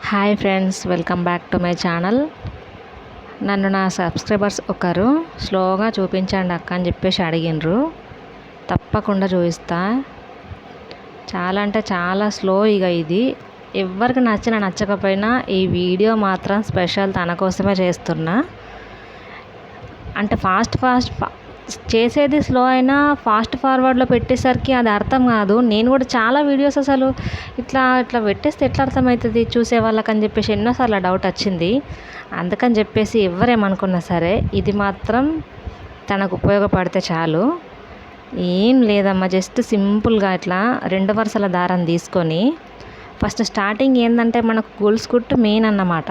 Hi friends, welcome back to my channel. నన్ను నా subscribers ఒకరు స్లోగా చూపించండి అక్క అని చెప్పేసి అడిగినరు. తప్పకుండా చూపిస్తా. చాలా అంటే చాలా స్లో. ఇది ఎవరికి నచ్చినా నచ్చకపోయినా ఈ వీడియో మాత్రం స్పెషల్ తన కోసమే చేస్తున్నా. అంటే ఫాస్ట్ చేసేది స్లో అయినా ఫాస్ట్ ఫార్వర్డ్లో పెట్టేసరికి అది అర్థం కాదు. నేను కూడా చాలా వీడియోస్ అసలు ఇట్లా పెట్టేస్తే ఎట్లా అర్థమవుతుంది చూసే వాళ్ళకని చెప్పేసి ఎన్నోసార్లు డౌట్ వచ్చింది. అందుకని చెప్పేసి ఎవరేమనుకున్నా సరే ఇది మాత్రం తనకు ఉపయోగపడితే చాలు. ఏం లేదమ్మా, జస్ట్ సింపుల్గా ఇట్లా 2 వరుసల దారం తీసుకొని ఫస్ట్ స్టార్టింగ్ ఏంటంటే మనకు గొలుసు కుట్టు మెయిన్ అన్నమాట.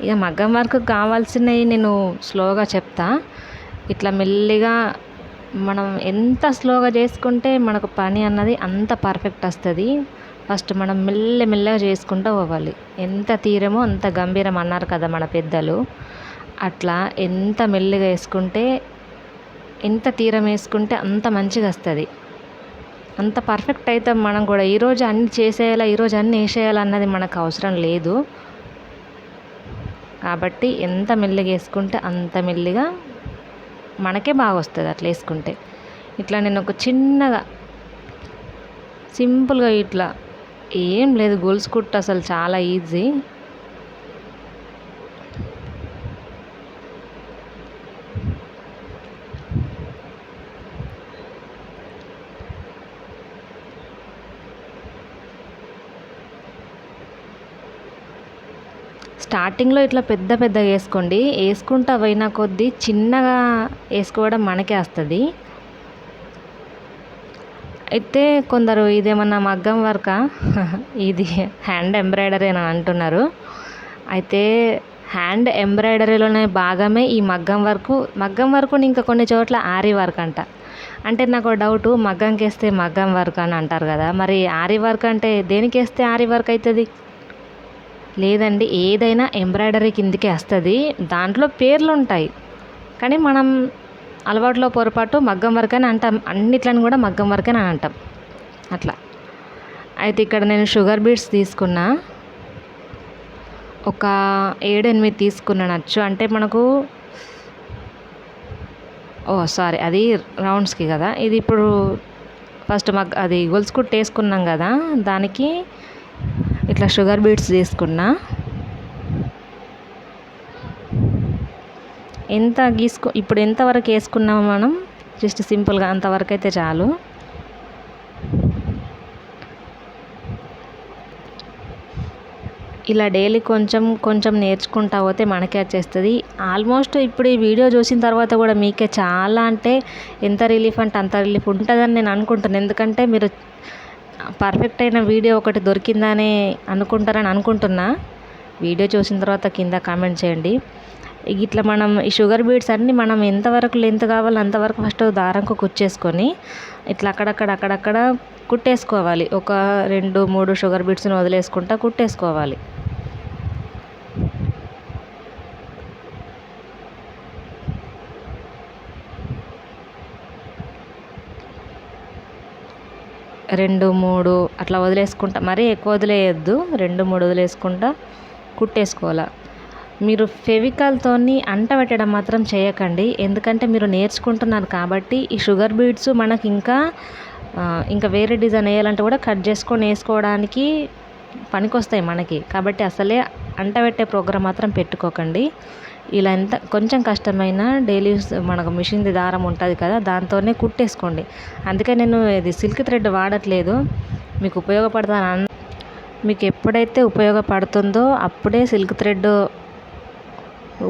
ఇక మగ్గం వర్క్ కావాల్సినవి నేను స్లోగా చెప్తా. ఇట్లా మెల్లిగా మనం ఎంత స్లోగా చేసుకుంటే మనకు పని అన్నది అంత పర్ఫెక్ట్ వస్తుంది. ఫస్ట్ మనం మెల్లగా చేసుకుంటూ పోవాలి. ఎంత తీరమో అంత గంభీరం అన్నారు కదా మన పెద్దలు. అట్లా ఎంత మెల్లిగా వేసుకుంటే, ఎంత తీరం వేసుకుంటే అంత మంచిగా వస్తుంది, అంత పర్ఫెక్ట్ అవుతాం. మనం కూడా ఈరోజు అన్ని చేసేయాలా, ఈరోజు అన్ని వేసేయాలన్నది మనకు అవసరం లేదు. కాబట్టి ఎంత మెల్లిగా వేసుకుంటే అంత మెల్లిగా మనకే బాగా వస్తుంది అట్లా వేసుకుంటే. ఇట్లా నేను ఒక చిన్నగా సింపుల్గా ఇట్లా ఏం లేదు, గొలుసు కుట్టు అసలు చాలా ఈజీ. స్టార్టింగ్లో ఇట్లా పెద్దగా వేసుకోండి. వేసుకుంటా పోయిన కొద్దీ చిన్నగా వేసుకోవడం మనకే వస్తుంది. అయితే కొందరు ఇదేమన్నా మగ్గం వర్కా ఇది హ్యాండ్ ఎంబ్రాయిడరీ అని అంటున్నారు. అయితే హ్యాండ్ ఎంబ్రాయిడరీలోనే భాగమే ఈ మగ్గం వర్క్ ఇంకా కొన్ని చోట్ల ఆరీ వర్క్ అంట. అంటే నాకు డౌటు, మగ్గంకి వేస్తే మగ్గం వర్క్ అని అంటారు కదా, మరి ఆరీ వర్క్ అంటే దేనికి వేస్తే ఆరీ వర్క్ అవుతుంది? లేదండి, ఏదైనా ఎంబ్రాయిడరీ కిందికి వస్తుంది. దాంట్లో పేర్లు ఉంటాయి, కానీ మనం అలవాట్లో పొరపాటు మగ్గం వర్క్ అని అంటాం. అన్నిట్లని కూడా మగ్గం వర్క్ అని అంటాం అట్లా. అయితే ఇక్కడ నేను షుగర్ బీడ్స్ తీసుకున్నా, ఒక 7-8 తీసుకున్నాను అచ్చు. అంటే మనకు అది రౌండ్స్కి కదా. ఇది ఇప్పుడు ఫస్ట్ అది గొలుసు కుట్టు వేసుకున్నాం కదా, దానికి ఇట్లా షుగర్ బీడ్స్ తీసుకున్నా. ఇప్పుడు ఎంతవరకు వేసుకున్నాము మనం, జస్ట్ సింపుల్గా అంతవరకు అయితే చాలు. ఇలా డైలీ కొంచెం నేర్చుకుంటా పోతే మనకే వచ్చేస్తుంది. ఆల్మోస్ట్ ఇప్పుడు ఈ వీడియో చూసిన తర్వాత కూడా మీకే చాలా అంటే ఎంత రిలీఫ్ అంటే అంత రిలీఫ్ ఉంటుందని నేను అనుకుంటున్నాను. ఎందుకంటే మీరు పర్ఫెక్ట్ అయిన వీడియో ఒకటి దొరికిందని అనుకుంటారని అనుకుంటున్నా. వీడియో చూసిన తర్వాత కింద కామెంట్ చేయండి. ఇట్లా మనం ఈ షుగర్ బీడ్స్ అన్నీ మనం ఎంతవరకు లెంత్ కావాలో అంతవరకు ఫస్ట్ దారంకు కుచ్చేసుకొని ఇట్లా అక్కడక్కడ కుట్టేసుకోవాలి. ఒక 2-3 షుగర్ బీడ్స్ని వదిలేసుకుంటా కుట్టేసుకోవాలి. రెండు మూడు అట్లా వదిలేసుకుంటా, మరీ ఎక్కువ వదిలేయద్దు. 2-3 వదిలేసుకుంటా కుట్టేసుకోవాలి. మీరు ఫెవికాల్తోని అంట పెట్టడం మాత్రం చేయకండి. ఎందుకంటే మీరు నేర్చుకుంటున్నారు కాబట్టి ఈ షుగర్ బీడ్స్ మనకి ఇంకా వేరే డిజైన్ వేయాలంటే కూడా కట్ చేసుకొని వేసుకోవడానికి పనికొస్తాయి మనకి. కాబట్టి అసలే అంట పెట్టే ప్రోగ్రామ్ మాత్రం పెట్టుకోకండి. ఇలా ఎంత కొంచెం కష్టమైన డైలీ మనకు మిషన్ది దారం ఉంటుంది కదా, దాంతోనే కుట్టేసుకోండి. అందుకే నేను ఇది సిల్క్ థ్రెడ్ వాడట్లేదు. మీకు ఉపయోగపడుతుంది, మీకు ఎప్పుడైతే ఉపయోగపడుతుందో అప్పుడే సిల్క్ థ్రెడ్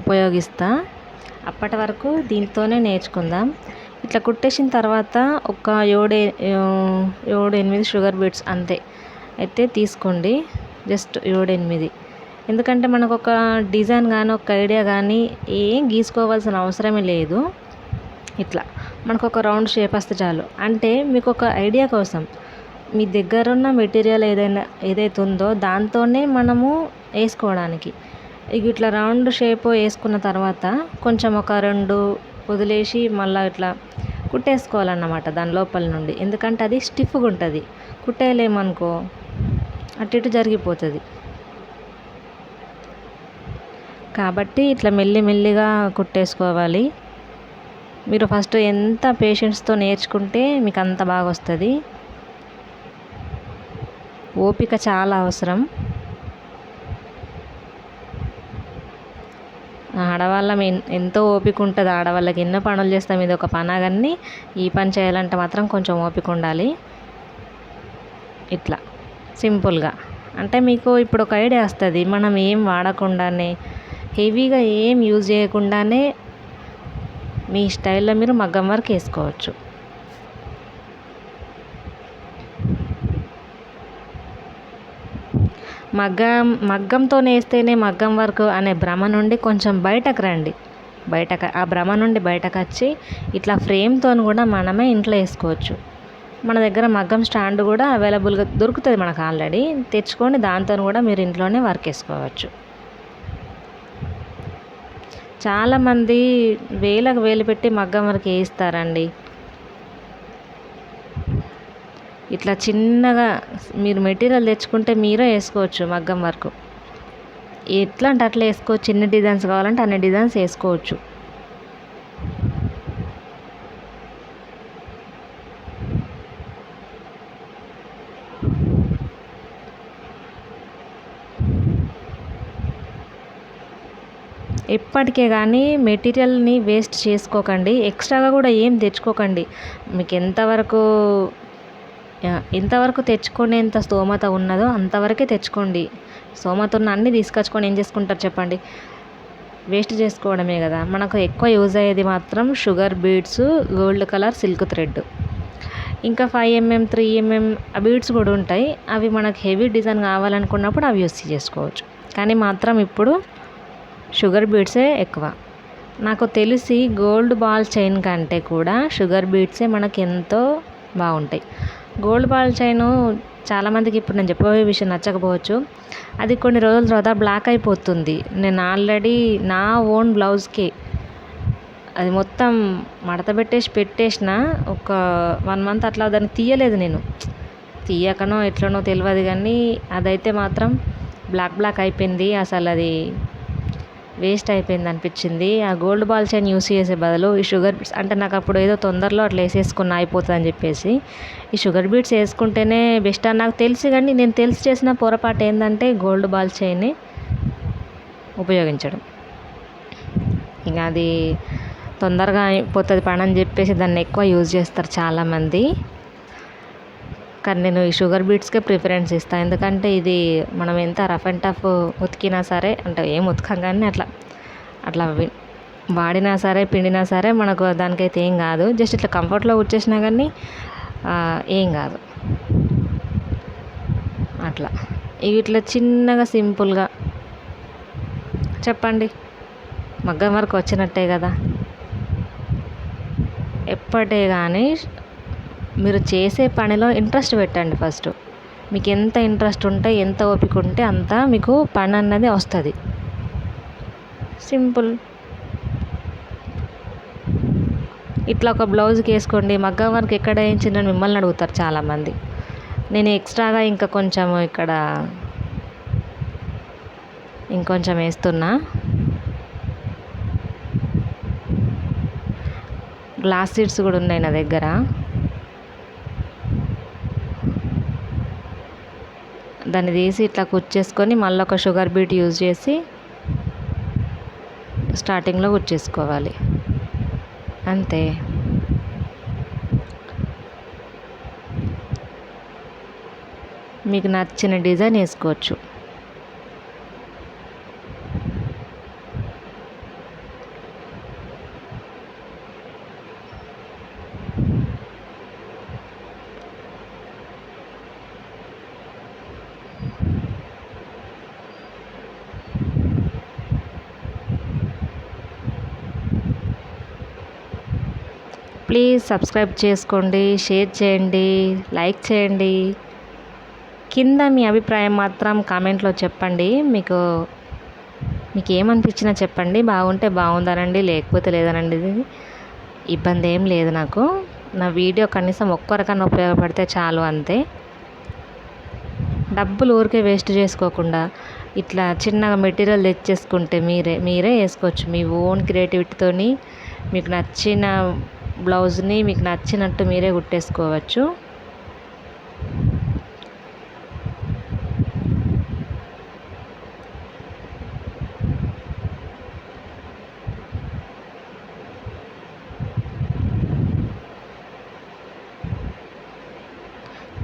ఉపయోగిస్తా. అప్పటి వరకు దీంతోనే నేర్చుకుందాం. ఇట్లా కుట్టేసిన తర్వాత ఒక 7-8 షుగర్ బీడ్స్ అంతే అయితే తీసుకోండి. జస్ట్ 7-8. ఎందుకంటే మనకు ఒక డిజైన్ కానీ ఒక ఐడియా కానీ ఏం గీసుకోవాల్సిన అవసరమే లేదు. ఇట్లా మనకు ఒక రౌండ్ షేప్ వస్తే చాలు. అంటే మీకు ఒక ఐడియా కోసం మీ దగ్గర ఉన్న మెటీరియల్ ఏదైతే ఉందో దాంతోనే మనము వేసుకోవడానికి. ఇట్లా రౌండ్ షేప్ వేసుకున్న తర్వాత కొంచెం ఒక 2 వదిలేసి మళ్ళీ ఇట్లా కుట్టేసుకోవాలన్నమాట దాని లోపల నుండి. ఎందుకంటే అది స్టిఫ్గా ఉంటుంది, కుట్టేయలేమనుకో అటు ఇటు జరిగిపోతుంది. కాబట్టి ఇట్లా మెల్లిమెల్లిగా కుట్టేసుకోవాలి. మీరు ఫస్ట్ ఎంత పేషెన్స్తో నేర్చుకుంటే మీకు అంత బాగా వస్తుంది. ఓపిక చాలా అవసరం. ఆడవాళ్ళం ఎంతో ఓపిక ఉంటుంది. ఆడవాళ్ళకి ఎన్నో పనులు చేస్తాం, ఇది ఒక పని. కానీ ఈ పని చేయాలంటే మాత్రం కొంచెం ఓపిక ఉండాలి. ఇట్లా సింపుల్గా అంటే మీకు ఇప్పుడు ఒక ఐడియా వస్తుంది. మనం ఏం వాడకుండానే, హెవీగా ఏం యూజ్ చేయకుండానే మీ స్టైల్లో మీరు మగ్గం వర్క్ వేసుకోవచ్చు. మగ్గంతో నేస్తేనే మగ్గం వర్క్ అనే భ్రమ నుండి కొంచెం బయటకు రండి. ఆ భ్రమ నుండి బయటకు వచ్చి ఇట్లా ఫ్రేమ్తో కూడా మనమే ఇంట్లో వేసుకోవచ్చు. మన దగ్గర మగ్గం స్టాండ్ కూడా అవైలబుల్గా దొరుకుతుంది మనకు ఆల్రెడీ. తెచ్చుకొని దాంతో కూడా మీరు ఇంట్లోనే వర్క్ వేసుకోవచ్చు. చాలామంది వేలకు వేలు పెట్టి మగ్గం వర్క్ వేయిస్తారండి. ఇట్లా చిన్నగా మీరు మెటీరియల్ తెచ్చుకుంటే మీరే వేసుకోవచ్చు మగ్గం వర్క్. ఎట్లా అంటే అట్లా వేసుకోవచ్చు. చిన్న డిజైన్స్ కావాలంటే అన్ని డిజైన్స్ వేసుకోవచ్చు. ఎప్పటికే కానీ మెటీరియల్ని వేస్ట్ చేసుకోకండి. ఎక్స్ట్రాగా కూడా ఏం తెచ్చుకోకండి. మీకు ఎంతవరకు తెచ్చుకునేంత స్తోమత ఉన్నదో అంతవరకే తెచ్చుకోండి. స్తోమత ఉన్న అన్నీ తీసుకొచ్చుకొని ఏం చేసుకుంటారు చెప్పండి? వేస్ట్ చేసుకోవడమే కదా. మనకు ఎక్కువ యూజ్ అయ్యేది మాత్రం sugar beads, gold colour silk thread, ఇంకా 5mm 3mm బీడ్స్ కూడా ఉంటాయి. అవి మనకు హెవీ డిజైన్ కావాలనుకున్నప్పుడు అవి యూస్ చేసుకోవచ్చు. కానీ మాత్రం ఇప్పుడు షుగర్ బీడ్సే ఎక్కువ. నాకు తెలిసి గోల్డ్ బాల్ చైన్ కంటే కూడా షుగర్ బీడ్సే మనకి ఎంతో బాగుంటాయి. గోల్డ్ బాల్ చైను చాలామందికి ఇప్పుడు నేను చెప్పబోయే విషయం నచ్చకపోవచ్చు. అది కొన్ని రోజుల తర్వాత బ్లాక్ అయిపోతుంది. నేను ఆల్రెడీ నా ఓన్ బ్లౌజ్కి అది మొత్తం మడత పెట్టేసిన ఒక 1 month అట్లా దాన్ని తీయలేదు. నేను తీయకనో ఎట్లనో తెలియదు, కానీ అదైతే మాత్రం బ్లాక్ అయిపోయింది. అసలు అది వేస్ట్ అయిపోయింది అనిపించింది. ఆ గోల్డ్ బాల్ చైన్ యూస్ చేసే బదులు ఈ షుగర్ బీడ్స్, అంటే నాకు అప్పుడు ఏదో తొందరలో అట్లా వేసేసుకున్న అయిపోతుంది అని చెప్పేసి ఈ షుగర్ బీడ్స్ వేసుకుంటేనే బెస్ట్ అని నాకు తెలుసు. కానీ నేను తెలిసి చేసిన పొరపాటు ఏంటంటే గోల్డ్ బాల్ చైన్ని ఉపయోగించడం. ఇంకా అది తొందరగా అయిపోతుంది పని అని చెప్పేసి దాన్ని ఎక్కువ యూజ్ చేస్తారు చాలామంది. కానీ నేను ఈ షుగర్ బీడ్స్కే ప్రిఫరెన్స్ ఇస్తాను. ఎందుకంటే ఇది మనం ఎంత రఫ్ అండ్ టఫ్ ఉతికినా సరే, అంటే ఏం ఉతకం కానీ అట్లా వాడినా సరే పిండినా సరే మనకు దానికైతే ఏం కాదు. జస్ట్ ఇట్లా కంఫర్ట్లో వచ్చేసినా కానీ ఏం కాదు. అట్లా ఇవి ఇట్లా చిన్నగా సింపుల్గా చెప్పండి, మగ్గం వరకు వచ్చినట్టే కదా. ఎప్పటే కానీ మీరు చేసే పనిలో ఇంట్రెస్ట్ పెట్టండి. ఫస్ట్ మీకు ఎంత ఇంట్రెస్ట్ ఉంటే, ఎంత ఓపిక ఉంటే అంత మీకు పని అన్నది వస్తుంది. సింపుల్. ఇట్లా ఒక బ్లౌజ్కి వేసుకోండి. మగ్గం వర్క్ ఎక్కడ వేయించిందని మిమ్మల్ని అడుగుతారు చాలామంది. నేను ఎక్స్ట్రాగా ఇంకా కొంచెం ఇక్కడ ఇంకొంచెం వేస్తున్నా. గ్లాస్ సీడ్స్ కూడా ఉన్నాయి నా దగ్గర. దాన్ని తీసి ఇట్లా కుచ్చేసుకొని మళ్ళీ ఒక షుగర్ బీట్ యూజ్ చేసి స్టార్టింగ్లో కుచ్చేసుకోవాలి. అంతే. మీకు నచ్చిన డిజైన్ వేసుకోవచ్చు. ప్లీజ్ సబ్స్క్రైబ్ చేసుకోండి, షేర్ చేయండి, లైక్ చేయండి. కింద మీ అభిప్రాయం మాత్రం కామెంట్లో చెప్పండి. మీకు ఏమనిపించినా చెప్పండి. బాగుంటే బాగుందనండి, లేకపోతే లేదనండి. ఇబ్బంది ఏం లేదు నాకు. నా వీడియో కనీసం ఒక్కరికన్నా ఉపయోగపడితే చాలు, అంతే. డబ్బులు ఊరికే వేస్ట్ చేసుకోకుండా ఇట్లా చిన్నగా మెటీరియల్ తెచ్చేసుకుంటే మీరే వేసుకోవచ్చు. మీ ఓన్ క్రియేటివిటీతోని మీకు నచ్చిన బ్లౌజ్ని మీకు నచ్చినట్టు మీరే కుట్టేసుకోవచ్చు.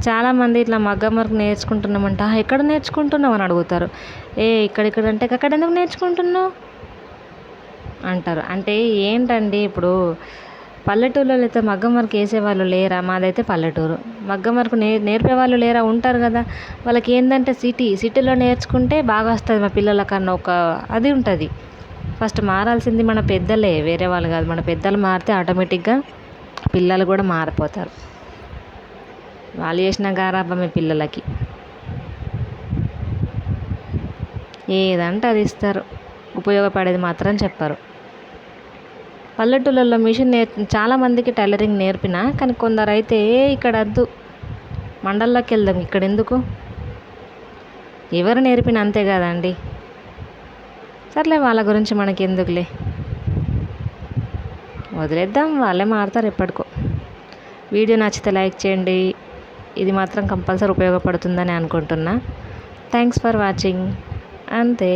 చాలామంది ఇట్లా మగ్గం వర్క్ నేర్చుకుంటున్నామంట, ఎక్కడ నేర్చుకుంటున్నావు అని అడుగుతారు. ఇక్కడిక్కడ అంటే అక్కడ ఎందుకు నేర్చుకుంటున్నావు అంటారు. అంటే ఏంటండి, ఇప్పుడు పల్లెటూళ్ళలో అయితే మగ్గం వర్క్ వేసేవాళ్ళు లేరా? మాదైతే పల్లెటూరు. మగ్గం వర్క్ నేర్పే వాళ్ళు లేరా? ఉంటారు కదా. వాళ్ళకి ఏంటంటే సిటీలో నేర్చుకుంటే బాగా వస్తుంది మా పిల్లలకన్నా ఒక అది ఉంటుంది. ఫస్ట్ మారాల్సింది మన పెద్దలే, వేరే వాళ్ళు కాదు. మన పెద్దలు మారితే ఆటోమేటిక్గా పిల్లలు కూడా మారిపోతారు. వాళ్ళు చేసిన గారాబమే పిల్లలకి. ఏదంటే అది ఇస్తారు, ఉపయోగపడేది మాత్రం చెప్పరు. పల్లెటూళ్ళల్లో మిషన్ చాలామందికి టైలరింగ్ నేర్పిన, కానీ కొందరు అయితే ఇక్కడ వద్దు, మండల్లోకి వెళ్దాం, ఇక్కడ ఎందుకు, ఎవరు నేర్పిన అంతే కదండి. సర్లే, వాళ్ళ గురించి మనకి ఎందుకులే, వదిలేద్దాం, వాళ్ళే మారుతారు ఎప్పటికో. వీడియో నచ్చితే లైక్ చేయండి. ఇది మాత్రం కంపల్సరీ ఉపయోగపడుతుందని అనుకుంటున్నా. Thanks for watching. అంతే.